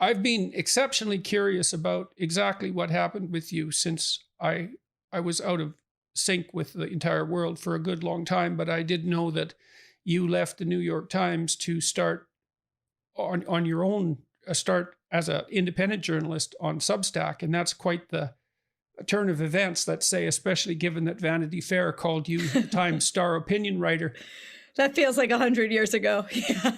I've been exceptionally curious about exactly what happened with you since I was out of sync with the entire world for a good long time. But I did know that you left the New York Times to start on your own, start as an independent journalist on Substack, and that's quite the a turn of events, let's say, especially given that Vanity Fair called you the Times star opinion writer. That feels like 100 years ago. Yeah.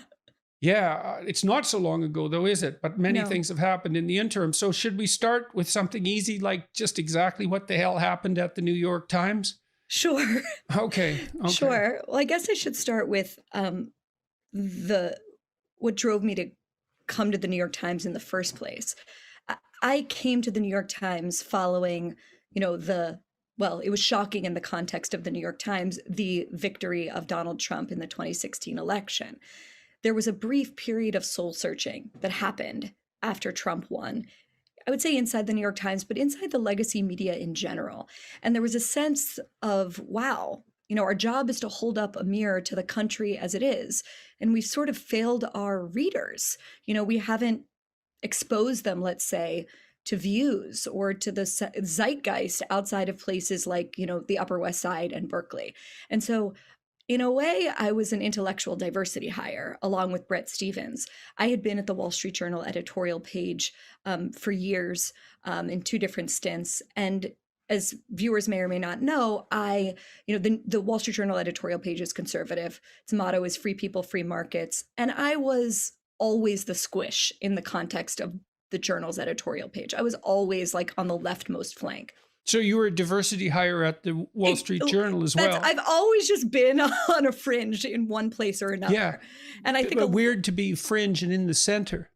Yeah, it's not so long ago, though, is it? But many No. things have happened in the interim. So, should we start with something easy, like just exactly what the hell happened at the New York Times? Sure. Okay. Sure. Well, I guess I should start with the what drove me to come to the New York Times in the first place. I came to the New York Times following, well, it was shocking in the context of the New York Times, the victory of Donald Trump in the 2016 election. There was a brief period of soul searching that happened after Trump won. I would say inside the New York Times, but inside the legacy media in general. And there was a sense of, wow, our job is to hold up a mirror to the country as it is. And we've sort of failed our readers. We haven't exposed them, let's say, to views or to the zeitgeist outside of places like, the Upper West Side and Berkeley. And so in a way, I was an intellectual diversity hire along with Bret Stephens. I had been at the Wall Street Journal editorial page for years in two different stints. And as viewers may or may not know, the Wall Street Journal editorial page is conservative. Its motto is free people, free markets. And I was always the squish in the context of the journal's editorial page. I was always like on the leftmost flank. So you were a diversity hire at the Wall Street Journal as well. I've always just been on a fringe in one place or another. Yeah. And I think weird to be fringe and in the center.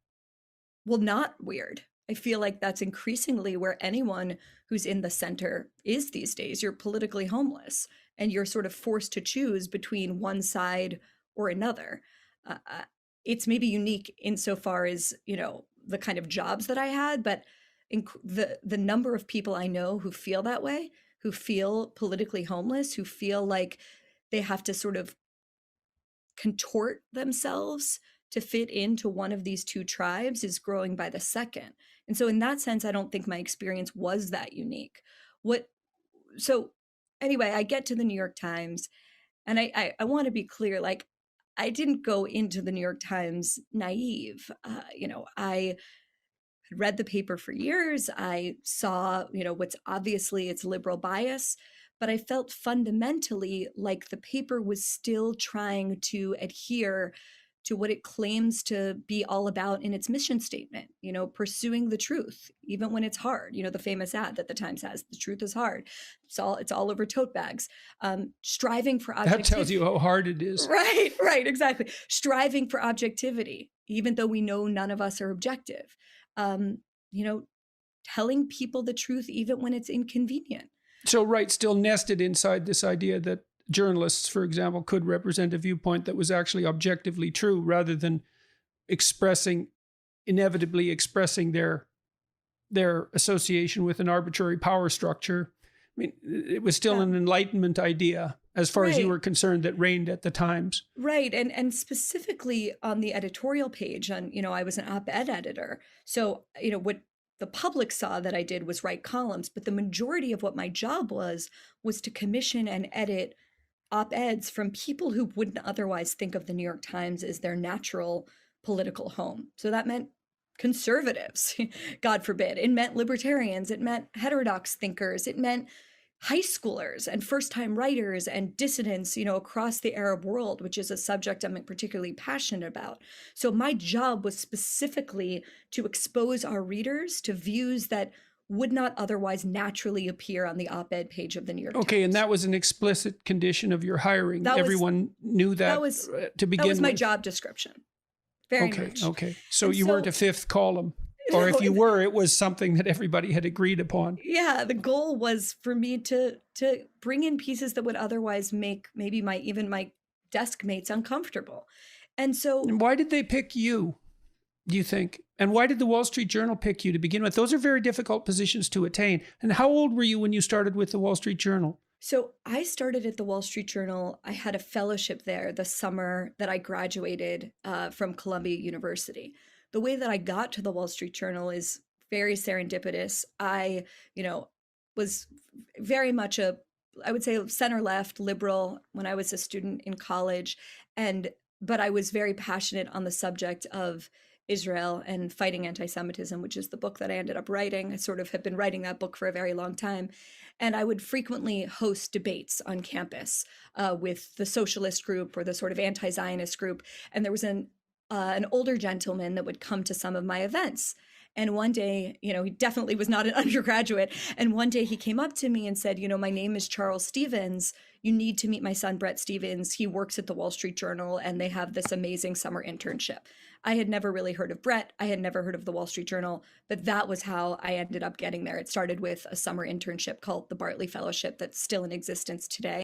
Well, not weird. I feel like that's increasingly where anyone who's in the center is these days. You're politically homeless and you're sort of forced to choose between one side or another. It's maybe unique insofar as, the kind of jobs that I had, but the number of people I know who feel that way, who feel politically homeless, who feel like they have to sort of contort themselves to fit into one of these two tribes is growing by the second. And so in that sense, I don't think my experience was that unique. So anyway, I get to the New York Times and I want to be clear, like, I didn't go into the New York Times naive. I had read the paper for years. I saw, what's obviously its liberal bias, but I felt fundamentally like the paper was still trying to adhere to what it claims to be all about in its mission statement, pursuing the truth, even when it's hard. The famous ad that the Times has, the truth is hard. It's all over tote bags. Striving for objectivity. That tells you how hard it is. Right, exactly. Striving for objectivity, even though we know none of us are objective. Telling people the truth, even when it's inconvenient. So, right, still nested inside this idea that journalists, for example, could represent a viewpoint that was actually objectively true rather than inevitably expressing their association with an arbitrary power structure. I mean, it was still an Enlightenment idea, as far as you were concerned, that reigned at the Times. Right. And specifically on the editorial page, I was an op-ed editor. So, what the public saw that I did was write columns, but the majority of what my job was to commission and edit op-eds from people who wouldn't otherwise think of the New York Times as their natural political home. So that meant conservatives, God forbid. It meant libertarians. It meant heterodox thinkers. It meant high schoolers and first-time writers and dissidents, across the Arab world, which is a subject I'm particularly passionate about. So my job was specifically to expose our readers to views that would not otherwise naturally appear on the op-ed page of the New York Times. Okay, and that was an explicit condition of your hiring. Everyone knew that to begin with. That was my job description. Very much. Okay. So you weren't a fifth column. Or if you were, it was something that everybody had agreed upon. Yeah, the goal was for me to bring in pieces that would otherwise make maybe my desk mates uncomfortable. And why did they pick you, do you think? And why did the Wall Street Journal pick you to begin with? Those are very difficult positions to attain. And how old were you when you started with the Wall Street Journal? So I started at the Wall Street Journal. I had a fellowship there the summer that I graduated from Columbia University, the way that I got to the Wall Street Journal is very serendipitous. I, you know, was very much a, I would say, center left liberal when I was a student in college, and but I was very passionate on the subject of Israel and fighting anti-Semitism, which is the book that I ended up writing. I sort of have been writing that book for a very long time, and I would frequently host debates on campus with the socialist group or the sort of anti-Zionist group. And there was an older gentleman that would come to some of my events. And one day, he definitely was not an undergraduate. And one day he came up to me and said, my name is Charles Stevens. You need to meet my son, Brett Stevens. He works at the Wall Street Journal and they have this amazing summer internship. I had never really heard of Brett. I had never heard of the Wall Street Journal, but that was how I ended up getting there. It started with a summer internship called the Bartley Fellowship that's still in existence today.